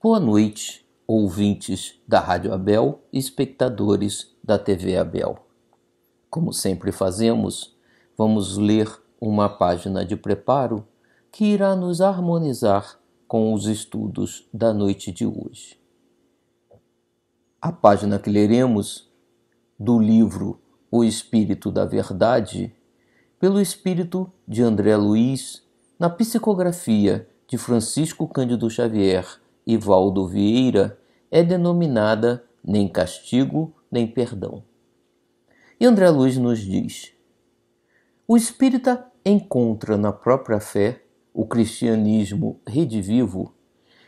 Boa noite, ouvintes da Rádio Abel e espectadores da TV Abel. Como sempre fazemos, vamos ler uma página de preparo que irá nos harmonizar com os estudos da noite de hoje. A página que leremos do livro O Espírito da Verdade, pelo espírito de André Luiz, na psicografia de Francisco Cândido Xavier e Valdo Vieira, é denominada Nem Castigo, Nem Perdão. E André Luiz nos diz: o espírita encontra na própria fé, o cristianismo redivivo,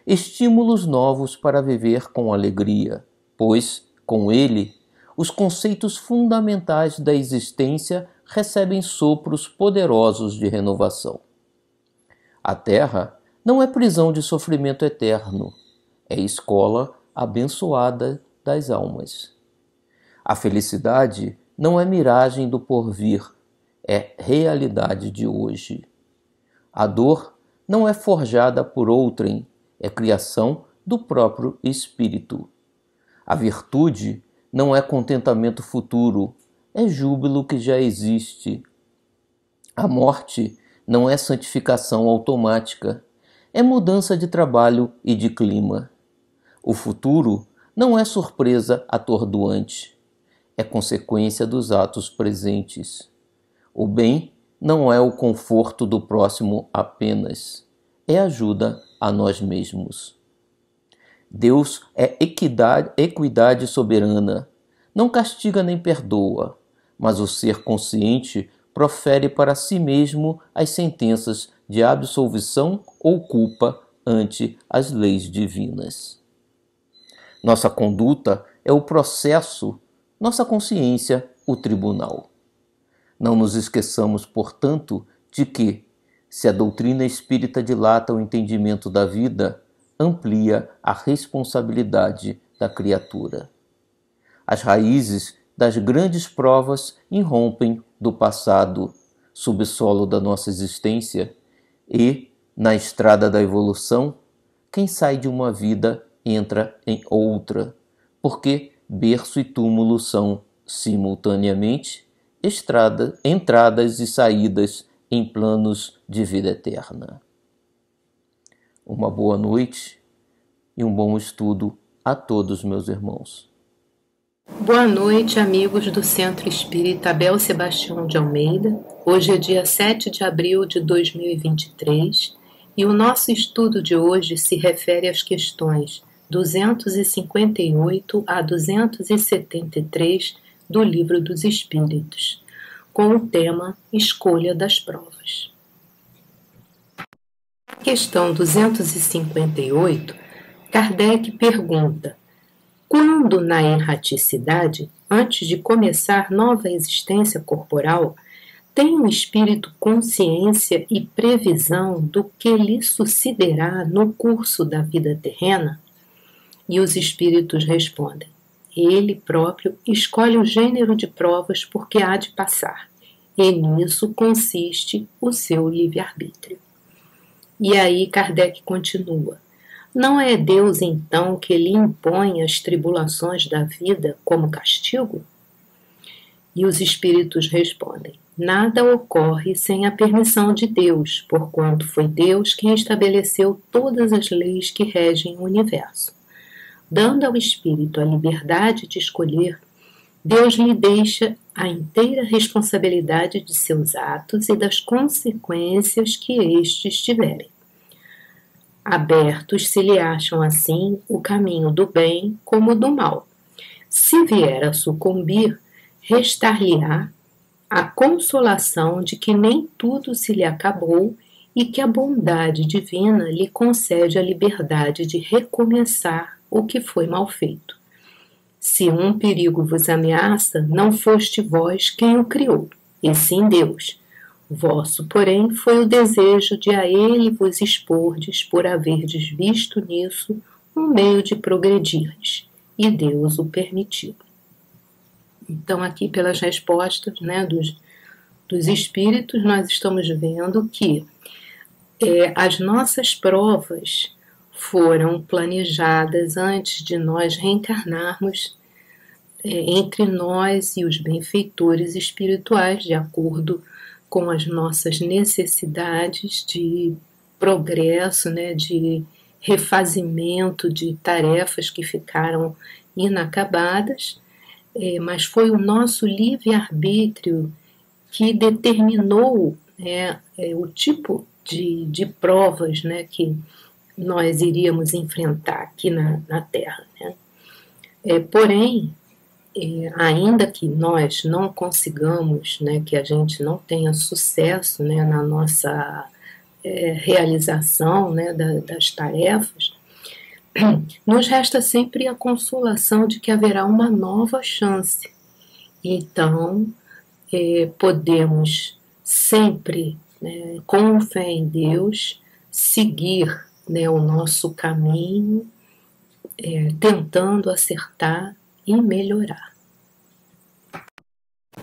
estímulos novos para viver com alegria, pois, com ele, os conceitos fundamentais da existência recebem sopros poderosos de renovação. A Terra não é prisão de sofrimento eterno, é escola abençoada das almas. A felicidade não é miragem do porvir, é realidade de hoje. A dor não é forjada por outrem, é criação do próprio espírito. A virtude não é contentamento futuro, é júbilo que já existe. A morte não é santificação automática, é mudança de trabalho e de clima. O futuro não é surpresa atordoante, é consequência dos atos presentes. O bem não é o conforto do próximo apenas, é ajuda a nós mesmos. Deus é equidade soberana, não castiga nem perdoa, mas o ser consciente profere para si mesmo as sentenças de absolvição ou culpa ante as leis divinas. Nossa conduta é o processo, nossa consciência, o tribunal. Não nos esqueçamos, portanto, de que, se a doutrina espírita dilata o entendimento da vida, amplia a responsabilidade da criatura. As raízes das grandes provas irrompem do passado, subsolo da nossa existência, e, na estrada da evolução, quem sai de uma vida entra em outra, porque berço e túmulo são, simultaneamente, entradas e saídas em planos de vida eterna. Uma boa noite e um bom estudo a todos, meus irmãos. Boa noite, amigos do Centro Espírita Abel Sebastião de Almeida. Hoje é dia 7 de abril de 2023 e o nosso estudo de hoje se refere às questões 258 a 273 do Livro dos Espíritos, com o tema Escolha das Provas. Na questão 258, Kardec pergunta: quando na erraticidade, antes de começar nova existência corporal, tem o espírito consciência e previsão do que lhe sucederá no curso da vida terrena? E os espíritos respondem: ele próprio escolhe o gênero de provas por que há de passar, e nisso consiste o seu livre-arbítrio. E aí Kardec continua: não é Deus, então, que lhe impõe as tribulações da vida como castigo? E os espíritos respondem: nada ocorre sem a permissão de Deus, porquanto foi Deus quem estabeleceu todas as leis que regem o universo. Dando ao espírito a liberdade de escolher, Deus lhe deixa a inteira responsabilidade de seus atos e das consequências que estes tiverem. Abertos se lhe acham assim o caminho do bem como do mal. Se vier a sucumbir, restar-lhe-á a consolação de que nem tudo se lhe acabou e que a bondade divina lhe concede a liberdade de recomeçar o que foi mal feito. Se um perigo vos ameaça, não foste vós quem o criou, e sim Deus. Vosso, porém, foi o desejo de a ele vos expordes por haverdes visto nisso um meio de progredirdes, e Deus o permitiu. Então, aqui pelas respostas, dos espíritos, nós estamos vendo que as nossas provas foram planejadas antes de nós reencarnarmos entre nós e os benfeitores espirituais, de acordo com as nossas necessidades de progresso, né, de refazimento de tarefas que ficaram inacabadas, mas foi o nosso livre-arbítrio que determinou o tipo de provas, né, que nós iríamos enfrentar aqui na Terra. Né? Porém, ainda que nós não consigamos, né, que a gente não tenha sucesso, né, na nossa realização, né, das tarefas, nos resta sempre a consolação de que haverá uma nova chance. Então, podemos sempre, né, com fé em Deus, seguir, né, o nosso caminho, tentando acertar e melhorar.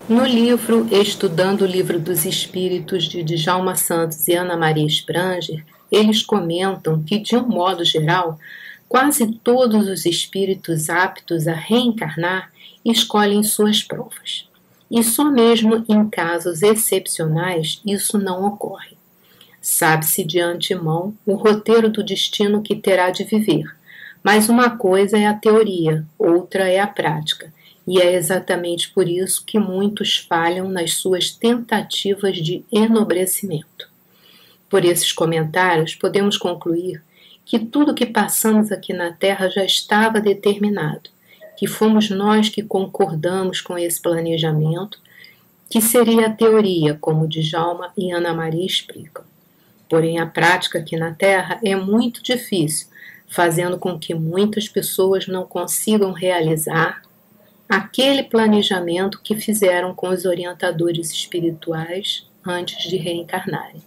No livro Estudando o Livro dos Espíritos, de Djalma Santos e Ana Maria Spranger, eles comentam que, de um modo geral, quase todos os espíritos aptos a reencarnar escolhem suas provas. E só mesmo em casos excepcionais isso não ocorre. Sabe-se de antemão o roteiro do destino que terá de viver, mas uma coisa é a teoria, outra é a prática. E é exatamente por isso que muitos falham nas suas tentativas de enobrecimento. Por esses comentários, podemos concluir que tudo que passamos aqui na Terra já estava determinado, que fomos nós que concordamos com esse planejamento, que seria a teoria, como Djalma e Ana Maria explicam. Porém, a prática aqui na Terra é muito difícil, fazendo com que muitas pessoas não consigam realizar aquele planejamento que fizeram com os orientadores espirituais antes de reencarnarem.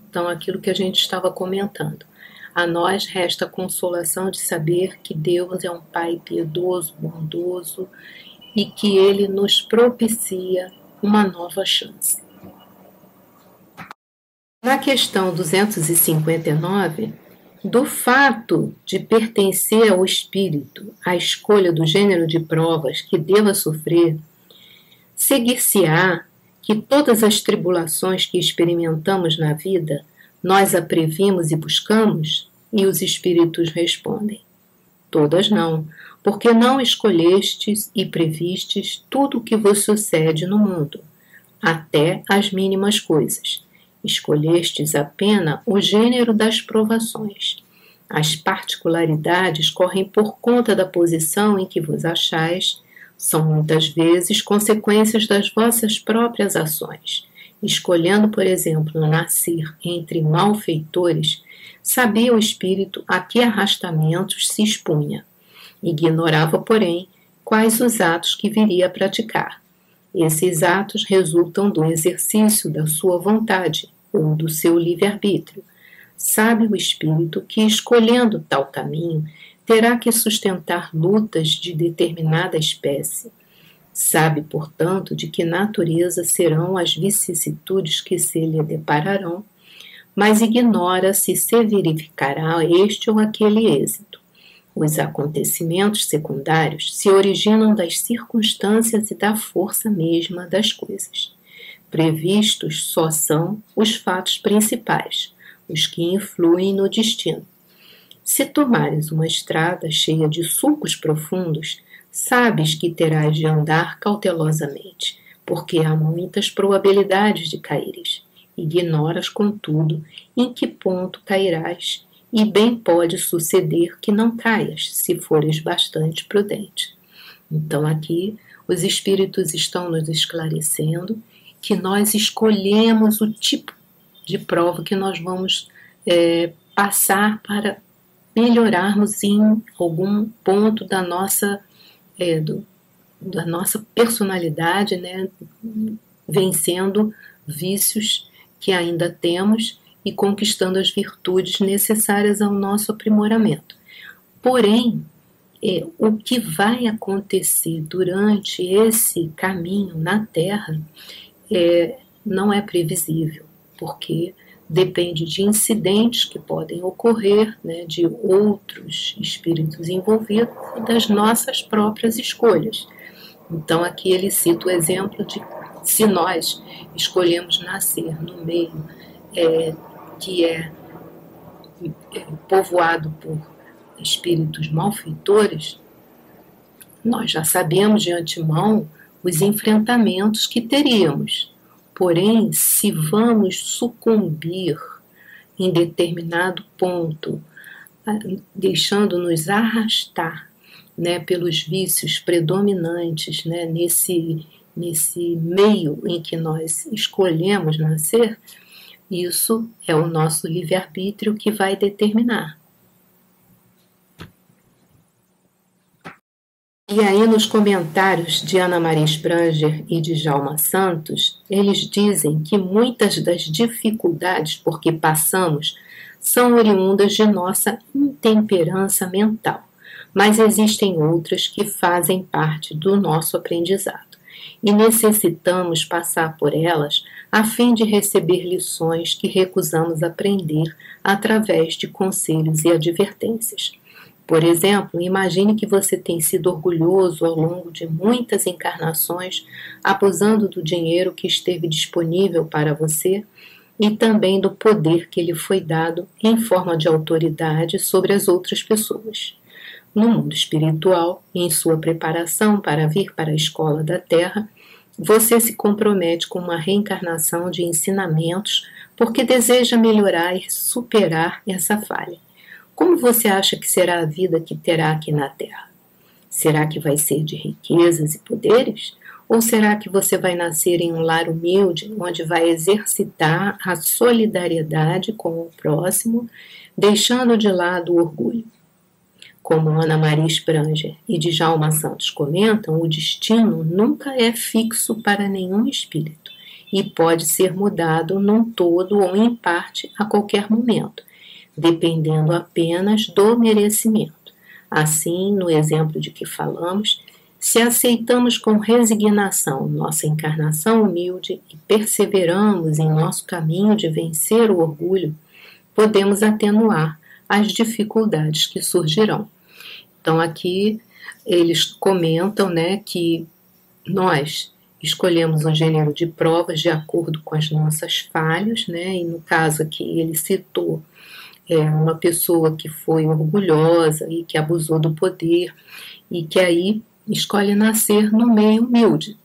Então, aquilo que a gente estava comentando. A nós resta a consolação de saber que Deus é um Pai piedoso, bondoso e que Ele nos propicia uma nova chance. Na questão 259, do fato de pertencer ao espírito à escolha do gênero de provas que deva sofrer, seguir-se-á que todas as tribulações que experimentamos na vida, nós a previmos e buscamos? E os espíritos respondem: todas não, porque não escolhestes e previstes tudo o que vos sucede no mundo, até as mínimas coisas. Escolhestes apenas o gênero das provações. As particularidades correm por conta da posição em que vos achais, são muitas vezes consequências das vossas próprias ações. Escolhendo, por exemplo, nascer entre malfeitores, sabia o espírito a que arrastamentos se expunha. Ignorava, porém, quais os atos que viria a praticar. Esses atos resultam do exercício da sua vontade ou do seu livre-arbítrio. Sabe o espírito que, escolhendo tal caminho, terá que sustentar lutas de determinada espécie. Sabe, portanto, de que natureza serão as vicissitudes que se lhe depararão, mas ignora se verificará este ou aquele êxito. Os acontecimentos secundários se originam das circunstâncias e da força mesma das coisas. Previstos só são os fatos principais, os que influem no destino. Se tomares uma estrada cheia de sulcos profundos, sabes que terás de andar cautelosamente, porque há muitas probabilidades de caíres. Ignoras, contudo, em que ponto cairás, e bem pode suceder que não caias, se fores bastante prudente. Então aqui os espíritos estão nos esclarecendo que nós escolhemos o tipo de prova que nós vamos passar para melhorarmos em algum ponto da nossa personalidade, né, vencendo vícios que ainda temos e conquistando as virtudes necessárias ao nosso aprimoramento. Porém, o que vai acontecer durante esse caminho na Terra não é previsível, porque depende de incidentes que podem ocorrer, né, de outros espíritos envolvidos e das nossas próprias escolhas. Então, aqui ele cita o exemplo de se nós escolhemos nascer no meio que é povoado por espíritos malfeitores, nós já sabemos de antemão os enfrentamentos que teríamos. Porém, se vamos sucumbir em determinado ponto, deixando-nos arrastar, né, pelos vícios predominantes, né, nesse meio em que nós escolhemos nascer, isso é o nosso livre-arbítrio que vai determinar. E aí, nos comentários de Ana Maria Spranger e de Djalma Santos, eles dizem que muitas das dificuldades por que passamos são oriundas de nossa intemperança mental, mas existem outras que fazem parte do nosso aprendizado, e necessitamos passar por elas a fim de receber lições que recusamos aprender através de conselhos e advertências. Por exemplo, imagine que você tem sido orgulhoso ao longo de muitas encarnações, abusando do dinheiro que esteve disponível para você e também do poder que lhe foi dado em forma de autoridade sobre as outras pessoas. No mundo espiritual, em sua preparação para vir para a escola da Terra, você se compromete com uma reencarnação de ensinamentos porque deseja melhorar e superar essa falha. Como você acha que será a vida que terá aqui na Terra? Será que vai ser de riquezas e poderes? Ou será que você vai nascer em um lar humilde, onde vai exercitar a solidariedade com o próximo, deixando de lado o orgulho? Como Ana Maria Spranger e Djalma Santos comentam, o destino nunca é fixo para nenhum espírito e pode ser mudado num todo ou em parte a qualquer momento, dependendo apenas do merecimento. Assim, no exemplo de que falamos, se aceitamos com resignação nossa encarnação humilde e perseveramos em nosso caminho de vencer o orgulho, podemos atenuar as dificuldades que surgirão. Então, aqui eles comentam, né, que nós escolhemos um gênero de provas de acordo com as nossas falhas, né, e no caso aqui ele citou uma pessoa que foi orgulhosa e que abusou do poder e que aí escolhe nascer no meio humilde.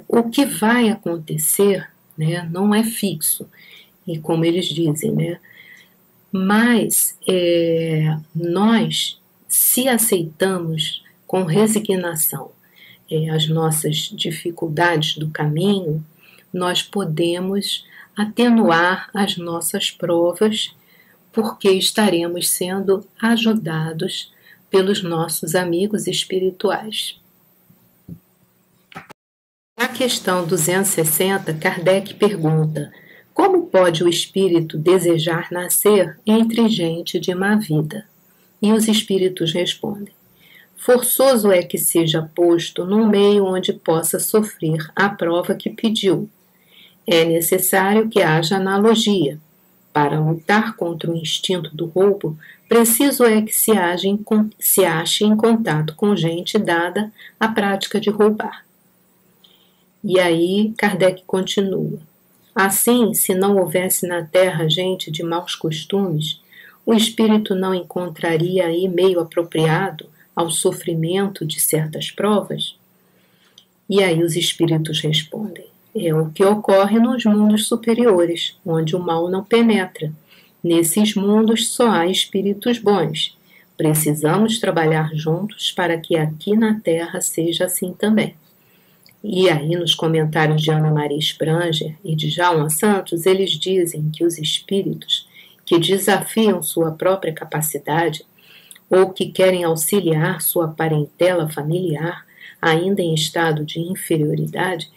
O que vai acontecer, né, não é fixo, e como eles dizem, né, mas nós, se aceitamos com resignação as nossas dificuldades do caminho, nós podemos atenuar as nossas provas, porque estaremos sendo ajudados pelos nossos amigos espirituais. Na questão 260, Kardec pergunta: como pode o espírito desejar nascer entre gente de má vida? E os espíritos respondem: forçoso é que seja posto num meio onde possa sofrer a prova que pediu. É necessário que haja analogia. Para lutar contra o instinto do roubo, preciso é que se ache em contato com gente dada à prática de roubar. E aí Kardec continua: assim, se não houvesse na terra gente de maus costumes, o espírito não encontraria aí meio apropriado ao sofrimento de certas provas? E aí os espíritos respondem: é o que ocorre nos mundos superiores, onde o mal não penetra. Nesses mundos só há espíritos bons. Precisamos trabalhar juntos para que aqui na Terra seja assim também. E aí, nos comentários de Ana Maria Spranger e de Djalma Santos, eles dizem que os espíritos que desafiam sua própria capacidade ou que querem auxiliar sua parentela familiar, ainda em estado de inferioridade,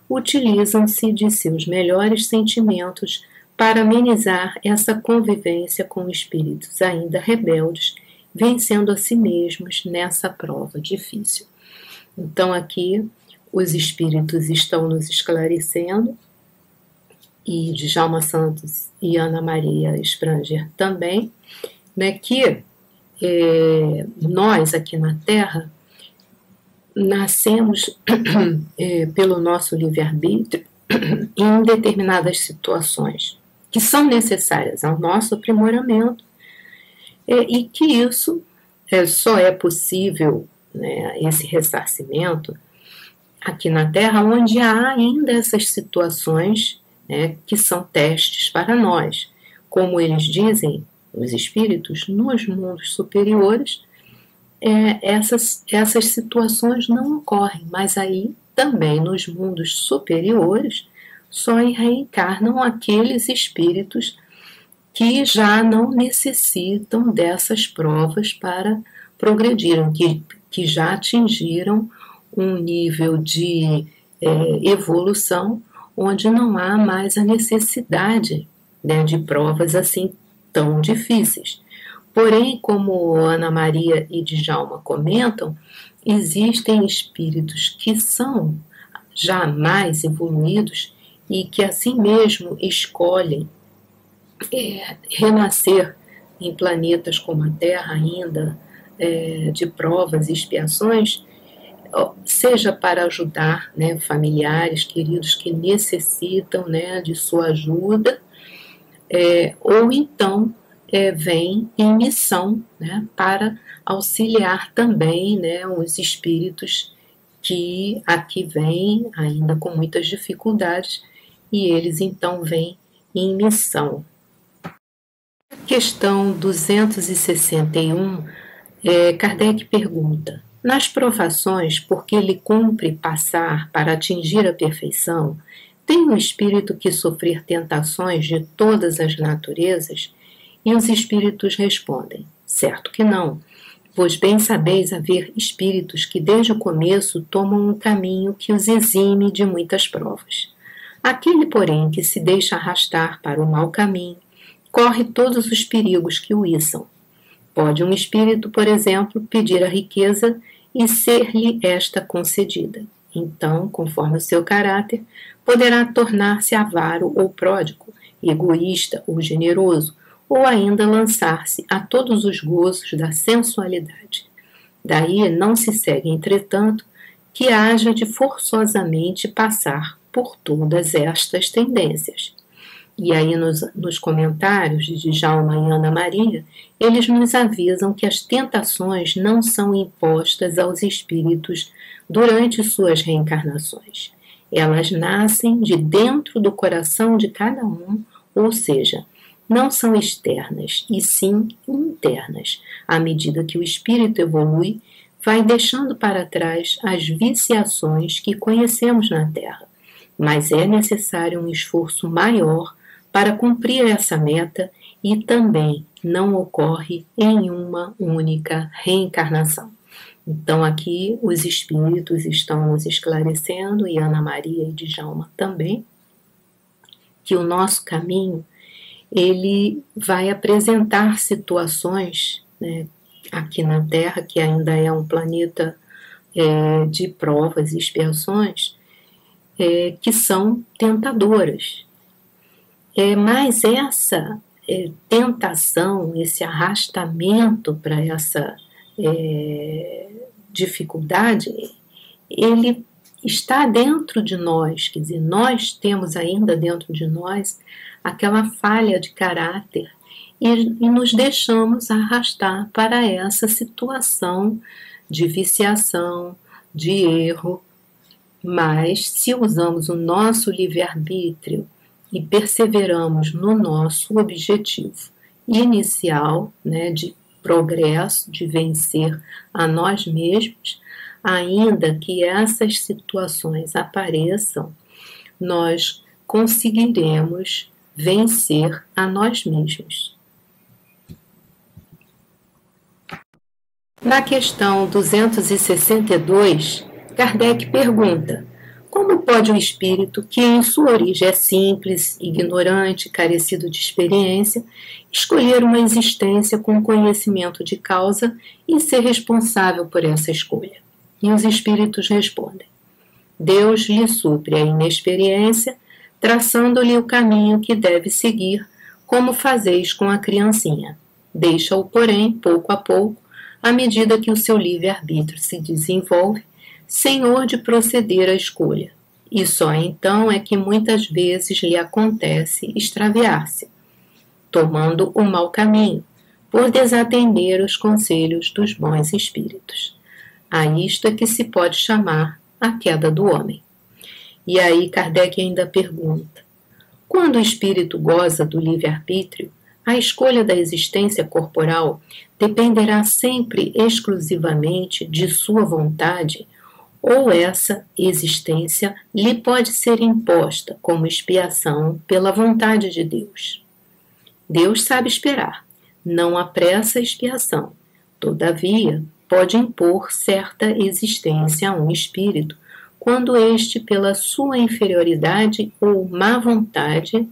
utilizam-se de seus melhores sentimentos para amenizar essa convivência com espíritos ainda rebeldes, vencendo a si mesmos nessa prova difícil. Então, aqui, os espíritos estão nos esclarecendo e Djalma Santos e Ana Maria Spranger também, né, que nós aqui na Terra nascemos pelo nosso livre-arbítrio em determinadas situações que são necessárias ao nosso aprimoramento e que isso só é possível, né, esse ressarcimento aqui na Terra, onde há ainda essas situações, né, que são testes para nós. Como eles dizem, os espíritos, nos mundos superiores, essas situações não ocorrem, mas aí também nos mundos superiores só reencarnam aqueles espíritos que já não necessitam dessas provas para progredirem, que já atingiram um nível de evolução onde não há mais a necessidade, né, de provas assim tão difíceis. Porém, como Ana Maria e Djalma comentam, existem espíritos que são já mais evoluídos e que assim mesmo escolhem renascer em planetas como a Terra ainda, de provas e expiações, seja para ajudar, né, familiares, queridos que necessitam, né, de sua ajuda, ou então vem em missão, né, para auxiliar também, né, os espíritos que aqui vêm ainda com muitas dificuldades e eles então vêm em missão. Questão 261, Kardec pergunta: nas provações, porque lhe cumpre passar para atingir a perfeição, tem o espírito que sofrer tentações de todas as naturezas? E os espíritos respondem: certo que não, pois bem sabeis haver espíritos que desde o começo tomam um caminho que os exime de muitas provas. Aquele, porém, que se deixa arrastar para o mau caminho, corre todos os perigos que o içam. Pode um espírito, por exemplo, pedir a riqueza e ser-lhe esta concedida. Então, conforme o seu caráter, poderá tornar-se avaro ou pródigo, egoísta ou generoso, ou ainda lançar-se a todos os gozos da sensualidade. Daí não se segue, entretanto, que haja de forçosamente passar por todas estas tendências. E aí nos comentários de Djalma e Ana Maria, eles nos avisam que as tentações não são impostas aos espíritos durante suas reencarnações. Elas nascem de dentro do coração de cada um, ou seja, não são externas, e sim internas. À medida que o espírito evolui, vai deixando para trás as viciações que conhecemos na Terra. Mas é necessário um esforço maior para cumprir essa meta e também não ocorre em uma única reencarnação. Então aqui os espíritos estão nos esclarecendo, e Ana Maria e Djalma também, que o nosso caminho ele vai apresentar situações, né, aqui na Terra, que ainda é um planeta de provas e expiações, que são tentadoras. Mas essa tentação, esse arrastamento para essa dificuldade, ele está dentro de nós, quer dizer, nós temos ainda dentro de nós aquela falha de caráter e nos deixamos arrastar para essa situação de viciação, de erro. Mas se usamos o nosso livre-arbítrio e perseveramos no nosso objetivo inicial, né, de progresso, de vencer a nós mesmos, ainda que essas situações apareçam, nós conseguiremos vencer a nós mesmos. Na questão 262, Kardec pergunta: como pode um espírito que em sua origem é simples, ignorante, carecido de experiência, escolher uma existência com conhecimento de causa e ser responsável por essa escolha? E os espíritos respondem: Deus lhe supre a inexperiência traçando-lhe o caminho que deve seguir, como fazeis com a criancinha. Deixa-o, porém, pouco a pouco, à medida que o seu livre-arbítrio se desenvolve, senhor de proceder à escolha. E só então é que muitas vezes lhe acontece extraviar-se, tomando o mau caminho, por desatender os conselhos dos bons espíritos. A isto é que se pode chamar a queda do homem. E aí Kardec ainda pergunta: quando o espírito goza do livre-arbítrio, a escolha da existência corporal dependerá sempre exclusivamente de sua vontade, ou essa existência lhe pode ser imposta como expiação pela vontade de Deus? Deus sabe esperar, não apressa a expiação. Todavia, pode impor certa existência a um espírito, quando este, pela sua inferioridade ou má vontade,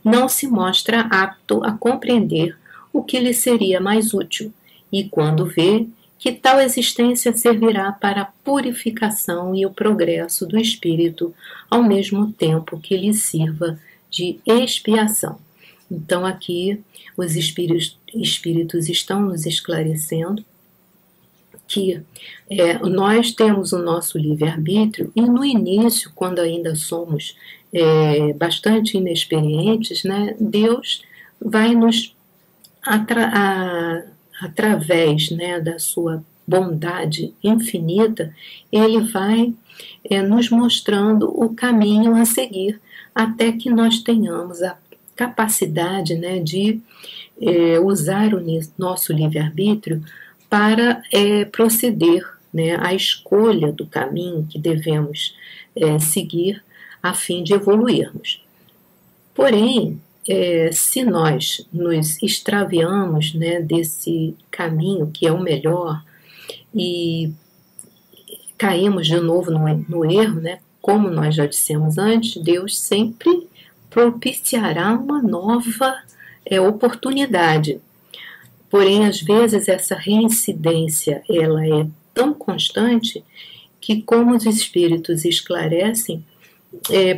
não se mostra apto a compreender o que lhe seria mais útil, e quando vê que tal existência servirá para a purificação e o progresso do espírito, ao mesmo tempo que lhe sirva de expiação. Então aqui os espíritos estão nos esclarecendo que nós temos o nosso livre-arbítrio, e no início, quando ainda somos bastante inexperientes, né, Deus vai nos, através, né, da sua bondade infinita, Ele vai nos mostrando o caminho a seguir, até que nós tenhamos a capacidade, né, de usar o nosso livre-arbítrio para proceder, né, à escolha do caminho que devemos seguir a fim de evoluirmos. Porém, se nós nos extraviamos, né, desse caminho que é o melhor e caímos de novo no erro, né, como nós já dissemos antes, Deus sempre propiciará uma nova oportunidade. Porém, às vezes, essa reincidência ela é tão constante que, como os espíritos esclarecem,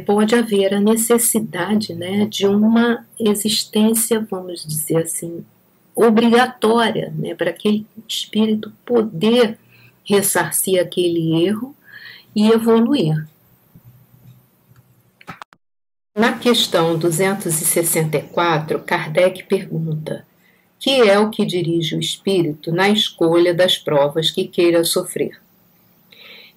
pode haver a necessidade, né, de uma existência, vamos dizer assim, obrigatória, né, para aquele espírito poder ressarcir aquele erro e evoluir. Na questão 264, Kardec pergunta: que é o que dirige o espírito na escolha das provas que queira sofrer?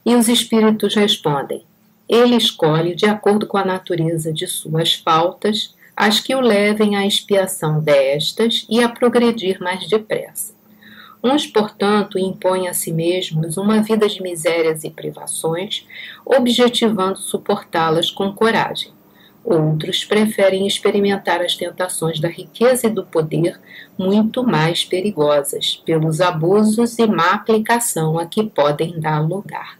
E os espíritos respondem: ele escolhe de acordo com a natureza de suas faltas as que o levem à expiação destas e a progredir mais depressa. Uns, portanto, impõem a si mesmos uma vida de misérias e privações, objetivando suportá-las com coragem. Outros preferem experimentar as tentações da riqueza e do poder, muito mais perigosas, pelos abusos e má aplicação a que podem dar lugar.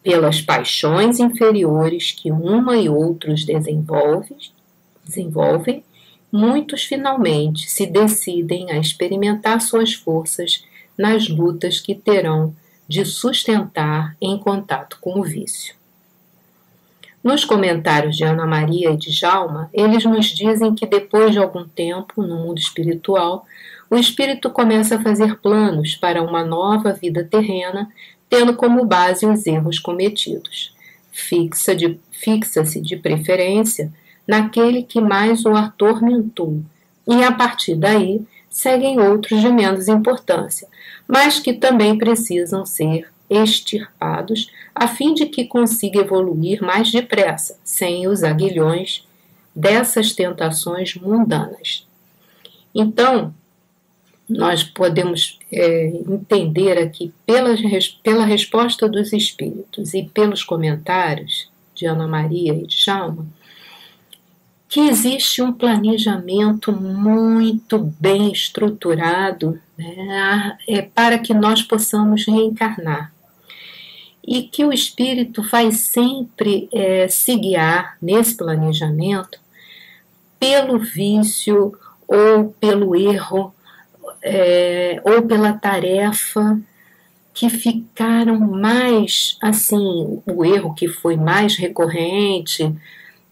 Pelas paixões inferiores que uma e outros desenvolvem, muitos finalmente se decidem a experimentar suas forças nas lutas que terão de sustentar em contato com o vício. Nos comentários de Ana Maria e de Djalma, eles nos dizem que depois de algum tempo, no mundo espiritual, o espírito começa a fazer planos para uma nova vida terrena, tendo como base os erros cometidos. Fixa-se de preferência naquele que mais o atormentou, e a partir daí seguem outros de menos importância, mas que também precisam ser extirpados a fim de que consiga evoluir mais depressa, sem os aguilhões dessas tentações mundanas. Então, nós podemos entender aqui, pela resposta dos espíritos e pelos comentários de Ana Maria e de Djalma, que existe um planejamento muito bem estruturado, né, para que nós possamos reencarnar. E que o espírito vai sempre se guiar nesse planejamento pelo vício ou pelo erro, ou pela tarefa que ficaram mais, assim, o erro que foi mais recorrente,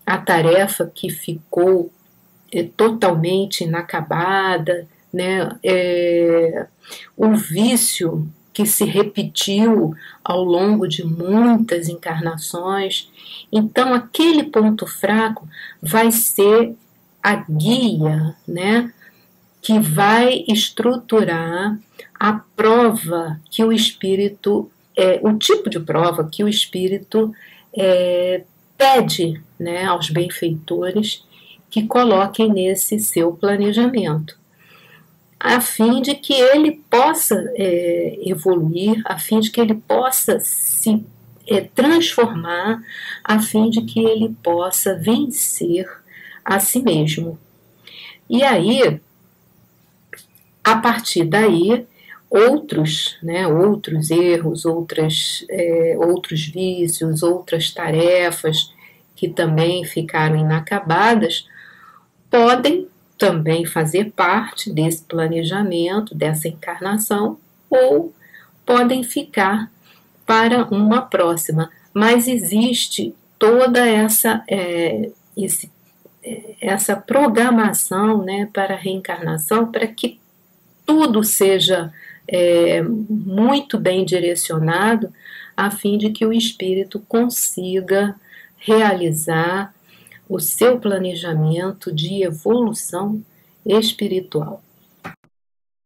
a tarefa que ficou totalmente inacabada, né? O vício que se repetiu ao longo de muitas encarnações. Então, aquele ponto fraco vai ser a guia, né, que vai estruturar a prova que o espírito, o tipo de prova que o espírito pede, né, aos benfeitores que coloquem nesse seu planejamento, a fim de que ele possa evoluir, a fim de que ele possa se transformar, a fim de que ele possa vencer a si mesmo. E aí, a partir daí, outros erros, outros vícios, outras tarefas que também ficaram inacabadas, podem também fazer parte desse planejamento, dessa encarnação, ou podem ficar para uma próxima. Mas existe toda essa programação, né, para a reencarnação, para que tudo seja muito bem direcionado, a fim de que o espírito consiga realizar o seu planejamento de evolução espiritual.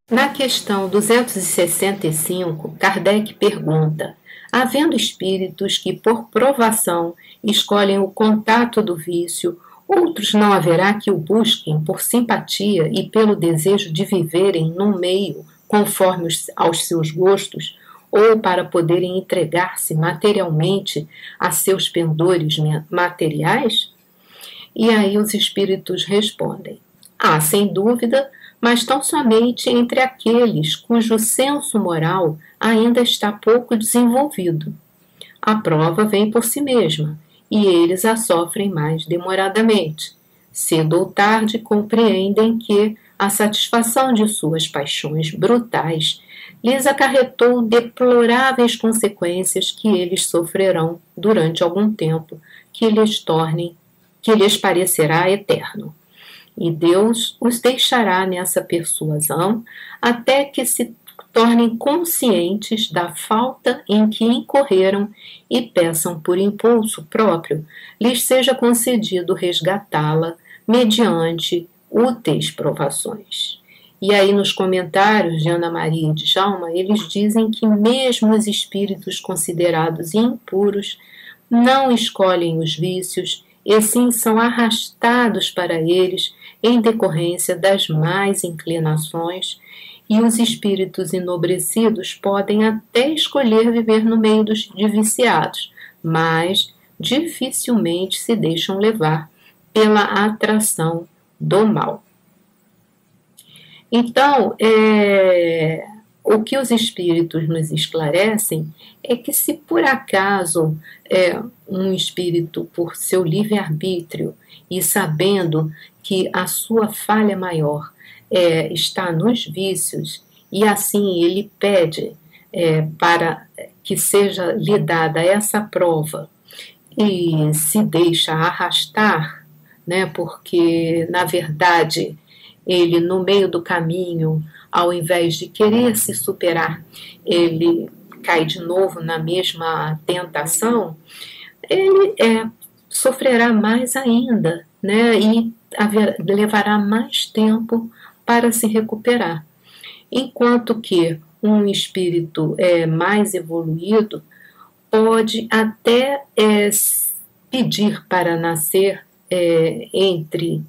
Na questão 265, Kardec pergunta: havendo espíritos que por provação escolhem o contato do vício, outros não haverá que o busquem por simpatia e pelo desejo de viverem num meio conforme aos seus gostos, ou para poderem entregar-se materialmente a seus pendores materiais? E aí os espíritos respondem: sem dúvida, mas tão somente entre aqueles cujo senso moral ainda está pouco desenvolvido. A prova vem por si mesma, e eles a sofrem mais demoradamente. Cedo ou tarde compreendem que a satisfação de suas paixões brutais lhes acarretou deploráveis consequências que eles sofrerão durante algum tempo, que lhes parecerá eterno. E Deus os deixará nessa persuasão até que se tornem conscientes da falta em que incorreram e peçam por impulso próprio lhes seja concedido resgatá-la mediante úteis provações. E aí nos comentários de Ana Maria e de Djalma, eles dizem que mesmo os espíritos considerados impuros não escolhem os vícios, e sim são arrastados para eles em decorrência das más inclinações, e os espíritos enobrecidos podem até escolher viver no meio de viciados, mas dificilmente se deixam levar pela atração do mal. Então, o que os espíritos nos esclarecem é que se por acaso um espírito, por seu livre-arbítrio e sabendo que a sua falha maior está nos vícios, e assim ele pede para que seja lhe dada essa prova e se deixa arrastar, né, porque, na verdade, ele, no meio do caminho, ao invés de querer se superar, ele cai de novo na mesma tentação, ele sofrerá mais ainda, né, e levará mais tempo para se recuperar. Enquanto que um espírito mais evoluído pode até pedir para nascer entre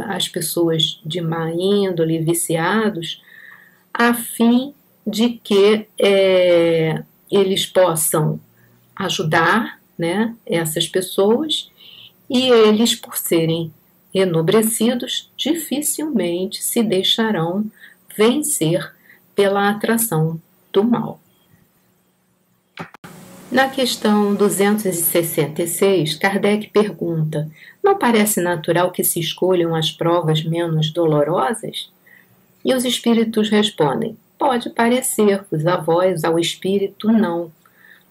as pessoas de má índole, viciados, a fim de que eles possam ajudar, né, essas pessoas, e eles, por serem enobrecidos, dificilmente se deixarão vencer pela atração do mal. Na questão 266, Kardec pergunta: não parece natural que se escolham as provas menos dolorosas? E os espíritos respondem: pode parecer-vos a vós, ao espírito, não.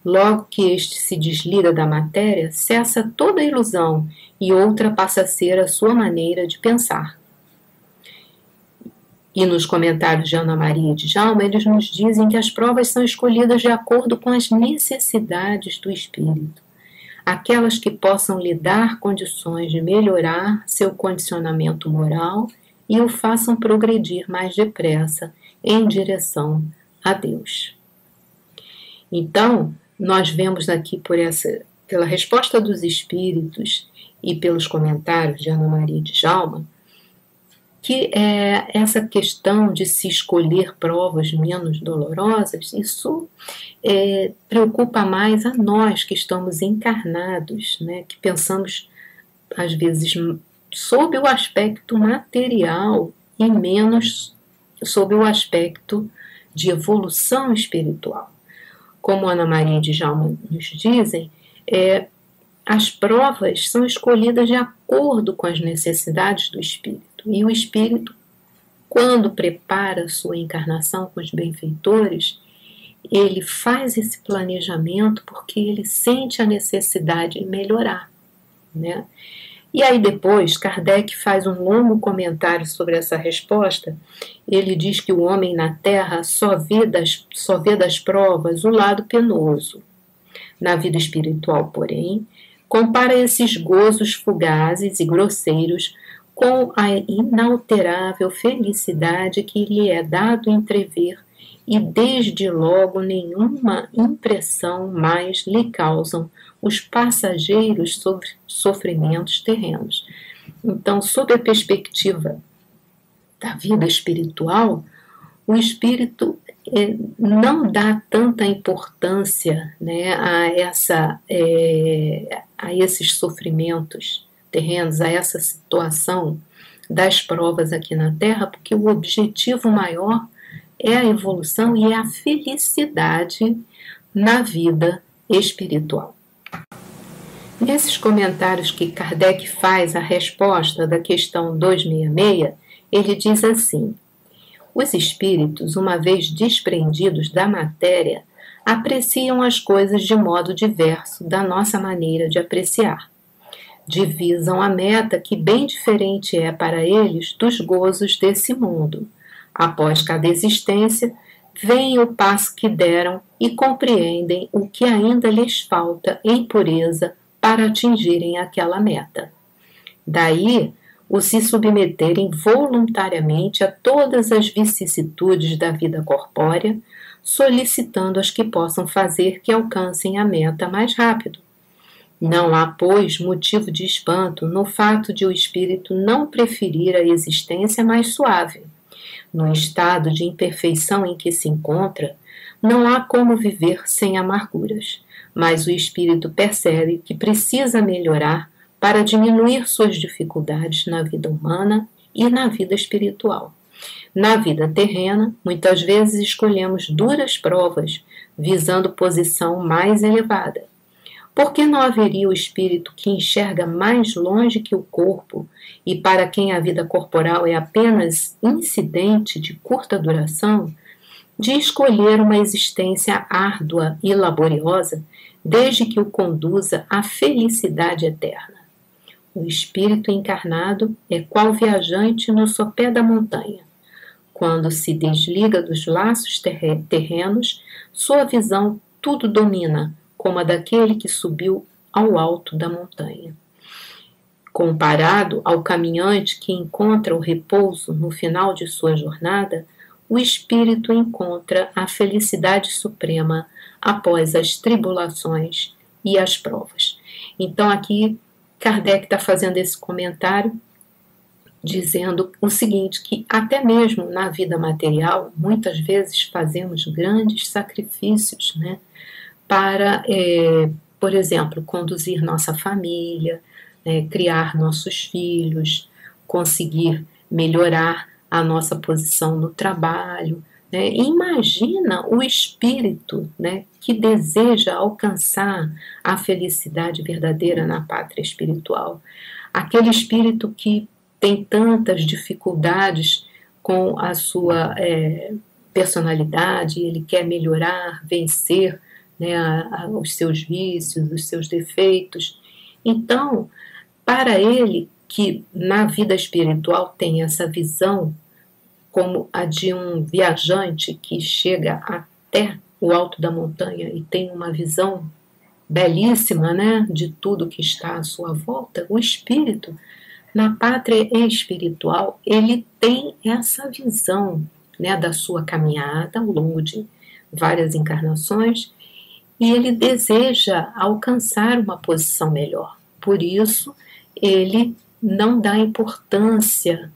Logo que este se desliga da matéria, cessa toda ilusão e outra passa a ser a sua maneira de pensar. E nos comentários de Ana Maria e de Djalma, eles nos dizem que as provas são escolhidas de acordo com as necessidades do espírito. Aquelas que possam lhe dar condições de melhorar seu condicionamento moral e o façam progredir mais depressa em direção a Deus. Então, nós vemos aqui pela resposta dos espíritos e pelos comentários de Ana Maria e de Djalma, que essa questão de se escolher provas menos dolorosas, isso preocupa mais a nós que estamos encarnados, né, que pensamos, às vezes, sob o aspecto material e menos sob o aspecto de evolução espiritual. Como Ana Maria e Djalma nos dizem, as provas são escolhidas de acordo com as necessidades do espírito. E o espírito, quando prepara sua encarnação com os benfeitores, ele faz esse planejamento porque ele sente a necessidade de melhorar, né? E aí depois, Kardec faz um longo comentário sobre essa resposta. Ele diz que o homem na Terra só vê das provas o lado penoso. Na vida espiritual, porém, compara esses gozos fugazes e grosseiros com a inalterável felicidade que lhe é dado entrever e desde logo nenhuma impressão mais lhe causam os passageiros sofrimentos terrenos. Então, sob a perspectiva da vida espiritual, o espírito não dá tanta importância, né, a esses sofrimentos terrenos, a essa situação das provas aqui na Terra, porque o objetivo maior é a evolução e é a felicidade na vida espiritual. Nesses comentários que Kardec faz à resposta da questão 266, ele diz assim: os espíritos, uma vez desprendidos da matéria, apreciam as coisas de modo diverso da nossa maneira de apreciar. Divisam a meta que bem diferente é para eles dos gozos desse mundo. Após cada existência, veem o passo que deram e compreendem o que ainda lhes falta em pureza para atingirem aquela meta. Daí, o se submeterem voluntariamente a todas as vicissitudes da vida corpórea, solicitando as que possam fazer que alcancem a meta mais rápido. Não há, pois, motivo de espanto no fato de o espírito não preferir a existência mais suave. No estado de imperfeição em que se encontra, não há como viver sem amarguras, mas o espírito percebe que precisa melhorar para diminuir suas dificuldades na vida humana e na vida espiritual. Na vida terrena, muitas vezes escolhemos duras provas, visando posição mais elevada. Por que não haveria o espírito que enxerga mais longe que o corpo e para quem a vida corporal é apenas incidente de curta duração, de escolher uma existência árdua e laboriosa, desde que o conduza à felicidade eterna? O espírito encarnado é qual viajante no sopé da montanha. Quando se desliga dos laços terrenos, sua visão tudo domina, como a daquele que subiu ao alto da montanha. Comparado ao caminhante que encontra o repouso no final de sua jornada, o espírito encontra a felicidade suprema após as tribulações e as provas. Então aqui Kardec está fazendo esse comentário dizendo o seguinte, que até mesmo na vida material, muitas vezes fazemos grandes sacrifícios, né, para, por exemplo, conduzir nossa família, criar nossos filhos, conseguir melhorar a nossa posição no trabalho. E imagina o espírito, que deseja alcançar a felicidade verdadeira na pátria espiritual. Aquele espírito que tem tantas dificuldades com a sua personalidade, ele quer melhorar, vencer, né, os seus vícios, os seus defeitos. Então, para ele, que na vida espiritual tem essa visão como a de um viajante que chega até o alto da montanha e tem uma visão belíssima, né, de tudo que está à sua volta, o espírito, na pátria espiritual, ele tem essa visão, né, da sua caminhada ao longo de várias encarnações, e ele deseja alcançar uma posição melhor. Por isso, ele não dá importância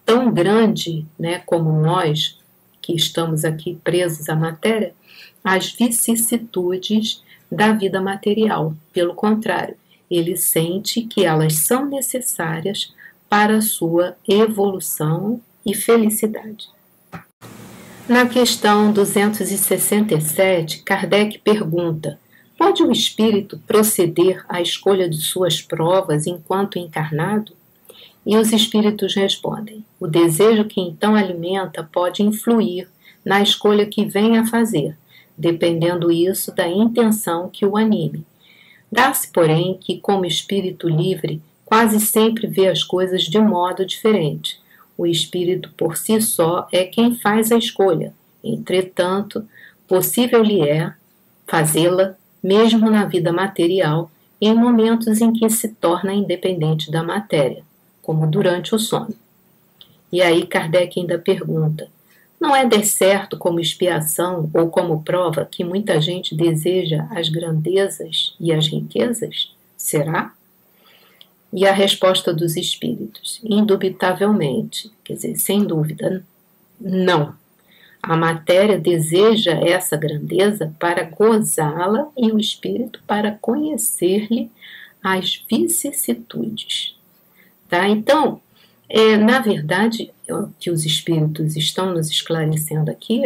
tão grande, né, como nós, que estamos aqui presos à matéria, às vicissitudes da vida material. Pelo contrário, ele sente que elas são necessárias para a sua evolução e felicidade. Na questão 267, Kardec pergunta: pode o espírito proceder à escolha de suas provas enquanto encarnado? E os espíritos respondem: o desejo que então alimenta pode influir na escolha que vem a fazer, dependendo isso da intenção que o anime. Dá-se, porém, que como espírito livre, quase sempre vê as coisas de modo diferente. O espírito por si só é quem faz a escolha. Entretanto, possível lhe é fazê-la, mesmo na vida material, em momentos em que se torna independente da matéria, como durante o sono. E aí Kardec ainda pergunta: não é decerto como expiação ou como prova que muita gente deseja as grandezas e as riquezas? Será? E a resposta dos espíritos: indubitavelmente, quer dizer, sem dúvida, não. A matéria deseja essa grandeza para gozá-la e o espírito para conhecer-lhe as vicissitudes. Tá? Então, na verdade, o que os espíritos estão nos esclarecendo aqui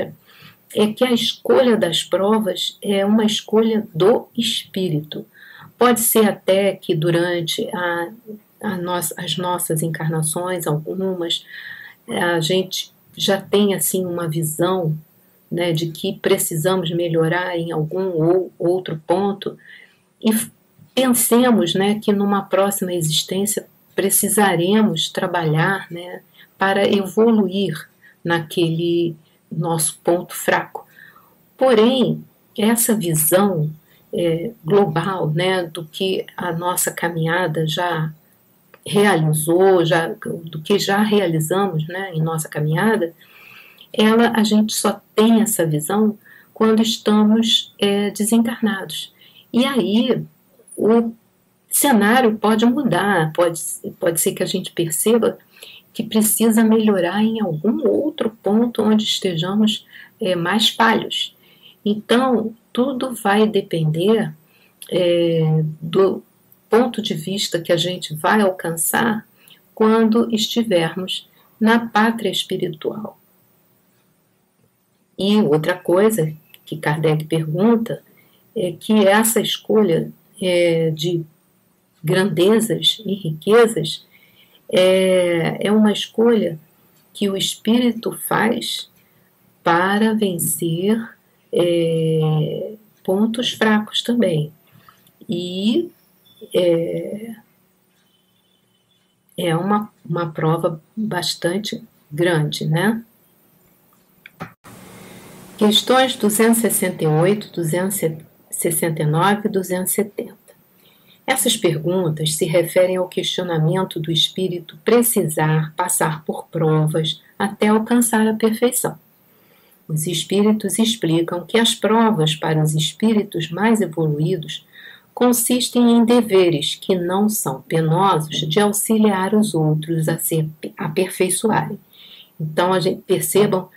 é que a escolha das provas é uma escolha do espírito. Pode ser até que durante as nossas encarnações, algumas, a gente já tem assim uma visão, né, de que precisamos melhorar em algum ou outro ponto, e pensemos, né, que numa próxima existência precisaremos trabalhar, né, para evoluir naquele nosso ponto fraco. Porém, essa visão global, né, do que a nossa caminhada já realizou, do que já realizamos, né, em nossa caminhada, a gente só tem essa visão quando estamos desencarnados. E aí o cenário pode mudar, pode ser que a gente perceba que precisa melhorar em algum outro ponto onde estejamos mais falhos. Então, tudo vai depender do ponto de vista que a gente vai alcançar quando estivermos na pátria espiritual. E outra coisa que Kardec pergunta é que essa escolha de grandezas e riquezas é uma escolha que o espírito faz para vencer pontos fracos também. E é uma prova bastante grande, né? Questões 268, 269 e 270. Essas perguntas se referem ao questionamento do espírito precisar passar por provas até alcançar a perfeição. Os espíritos explicam que as provas para os espíritos mais evoluídos consistem em deveres que não são penosos de auxiliar os outros a se aperfeiçoarem. Então, percebam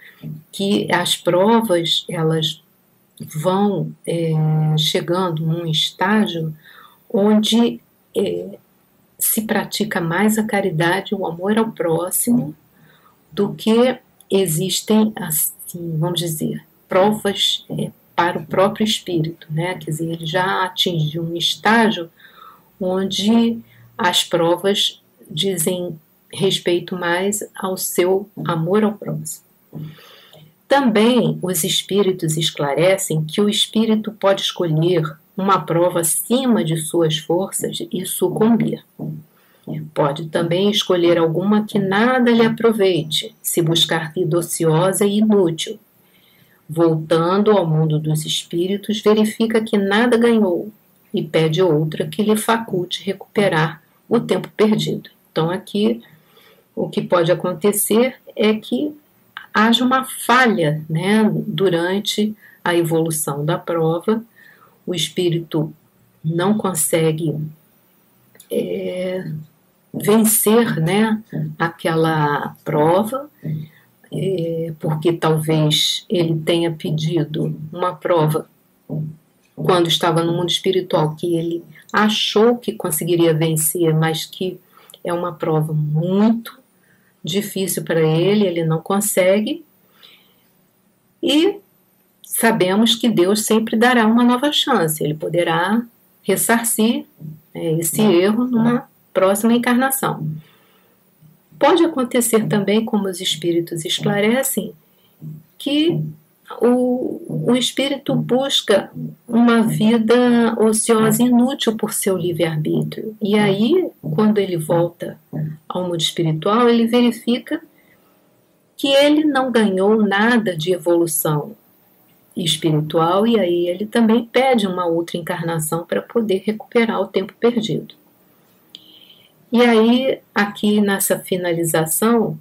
que as provas, elas vão chegando num estágio onde se pratica mais a caridade, o amor ao próximo, do que existem, assim, vamos dizer, provas para o próprio espírito, né? Quer dizer, ele já atingiu um estágio onde as provas dizem respeito mais ao seu amor ao próximo. Também os espíritos esclarecem que o espírito pode escolher uma prova acima de suas forças e sucumbir. Pode também escolher alguma que nada lhe aproveite, se buscar vida ociosa e inútil. Voltando ao mundo dos espíritos, verifica que nada ganhou e pede outra que lhe faculte recuperar o tempo perdido. Então, aqui, o que pode acontecer é que haja uma falha, né, durante a evolução da prova, o espírito não consegue vencer, né, aquela prova, porque talvez ele tenha pedido uma prova quando estava no mundo espiritual que ele achou que conseguiria vencer, mas que é uma prova muito difícil para ele, ele não consegue. E sabemos que Deus sempre dará uma nova chance, ele poderá ressarcir esse erro numa próxima encarnação. Pode acontecer também, como os espíritos esclarecem, que o espírito busca uma vida ociosa inútil por seu livre-arbítrio. E aí, quando ele volta ao mundo espiritual, ele verifica que ele não ganhou nada de evolução espiritual, e aí ele também pede uma outra encarnação para poder recuperar o tempo perdido. E aí, aqui nessa finalização,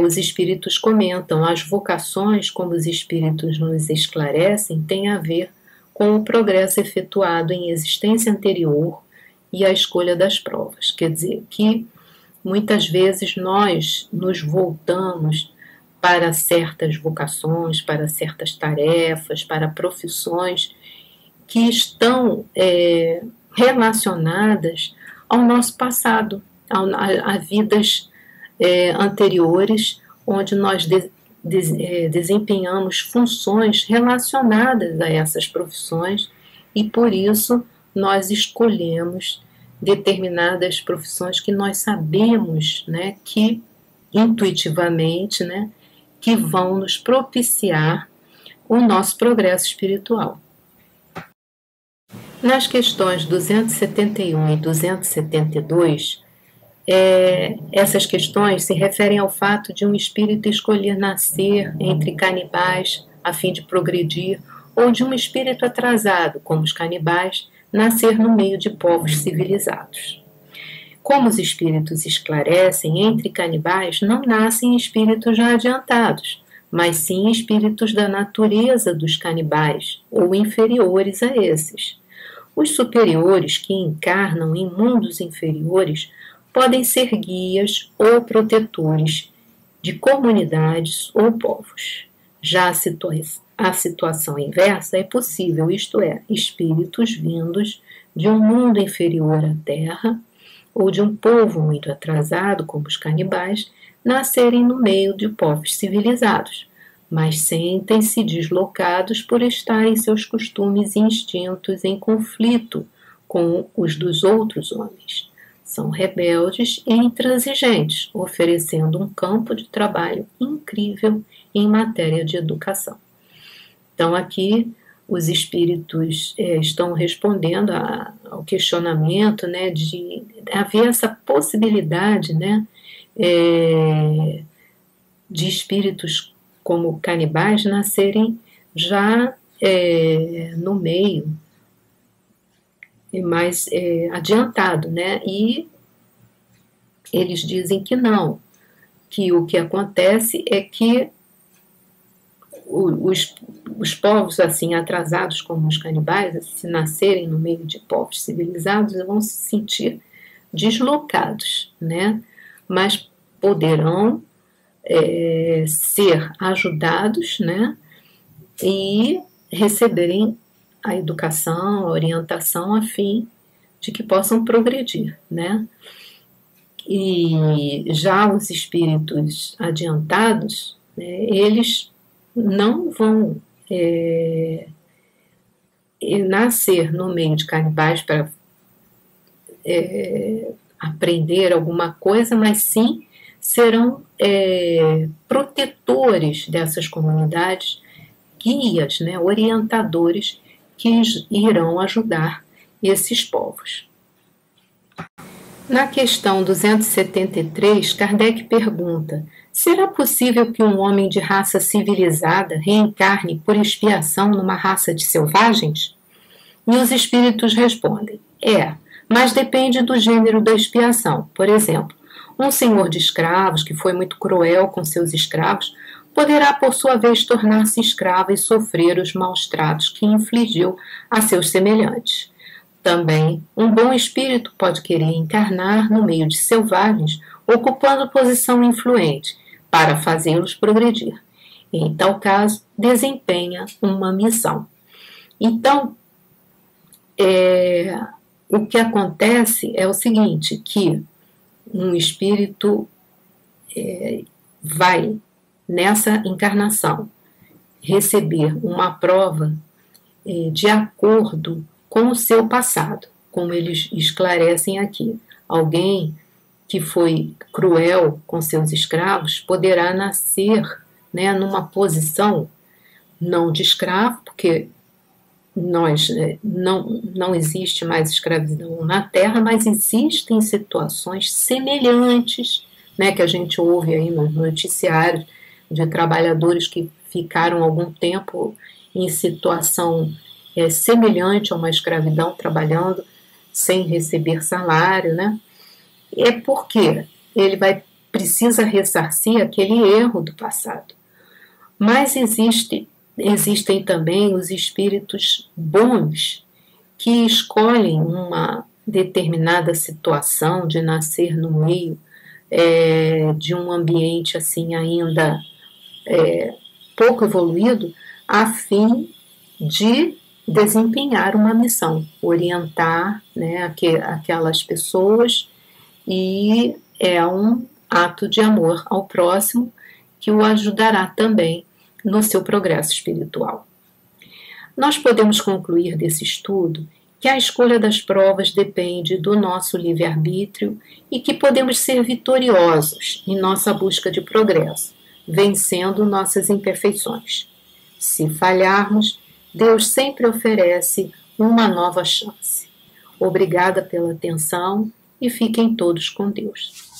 os espíritos comentam: as vocações, como os espíritos nos esclarecem, têm a ver com o progresso efetuado em existência anterior e a escolha das provas. Quer dizer, que muitas vezes nós nos voltamos para certas vocações, para certas tarefas, para profissões que estão relacionadas ao nosso passado, a vidas anteriores, onde nós desempenhamos funções relacionadas a essas profissões, e por isso nós escolhemos determinadas profissões que nós sabemos, né, que intuitivamente, né, que vão nos propiciar o nosso progresso espiritual. Nas questões 271 e 272, essas questões se referem ao fato de um espírito escolher nascer entre canibais a fim de progredir, ou de um espírito atrasado, como os canibais, nascer no meio de povos civilizados. Como os espíritos esclarecem, entre canibais não nascem espíritos já adiantados, mas sim espíritos da natureza dos canibais, ou inferiores a esses. Os superiores que encarnam em mundos inferiores podem ser guias ou protetores de comunidades ou povos. Já a situação inversa é possível, isto é, espíritos vindos de um mundo inferior à Terra ou de um povo muito atrasado, como os canibais, nascerem no meio de povos civilizados, mas sentem-se deslocados por estarem seus costumes e instintos em conflito com os dos outros homens. São rebeldes e intransigentes, oferecendo um campo de trabalho incrível em matéria de educação. Então, aqui, os espíritos estão respondendo ao questionamento, né, de haver essa possibilidade, né, de espíritos como canibais nascerem já no meio mais adiantado, né? E eles dizem que não, que o que acontece é que os povos assim atrasados como os canibais, se nascerem no meio de povos civilizados, vão se sentir deslocados, né? Mas poderão ser ajudados, né? E receberem a educação, a orientação a fim de que possam progredir, né? E já os espíritos adiantados, né, eles não vão nascer no meio de canibais para aprender alguma coisa, mas sim serão protetores dessas comunidades, guias, né, orientadores que irão ajudar esses povos. Na questão 273, Kardec pergunta: será possível que um homem de raça civilizada reencarne por expiação numa raça de selvagens? E os espíritos respondem: mas depende do gênero da expiação. Por exemplo, um senhor de escravos que foi muito cruel com seus escravos poderá, por sua vez, tornar-se escravo e sofrer os maus tratos que infligiu a seus semelhantes. Também, um bom espírito pode querer encarnar no meio de selvagens, ocupando posição influente, para fazê-los progredir. Em tal caso, desempenha uma missão. Então, o que acontece é o seguinte, que um espírito vai, nessa encarnação, receber uma prova de acordo com o seu passado, como eles esclarecem aqui. Alguém que foi cruel com seus escravos poderá nascer, né, numa posição não de escravo, porque não existe mais escravidão na Terra, mas existem situações semelhantes, né, que a gente ouve aí nos noticiários de trabalhadores que ficaram algum tempo em situação semelhante a uma escravidão, trabalhando sem receber salário, né? É porque ele precisa ressarcir aquele erro do passado. Mas existem também os espíritos bons que escolhem uma determinada situação de nascer no meio de um ambiente assim ainda pouco evoluído, a fim de desempenhar uma missão, orientar, né, aquelas pessoas, e é um ato de amor ao próximo que o ajudará também no seu progresso espiritual. Nós podemos concluir desse estudo que a escolha das provas depende do nosso livre-arbítrio e que podemos ser vitoriosos em nossa busca de progresso, vencendo nossas imperfeições. Se falharmos, Deus sempre oferece uma nova chance. Obrigada pela atenção e fiquem todos com Deus.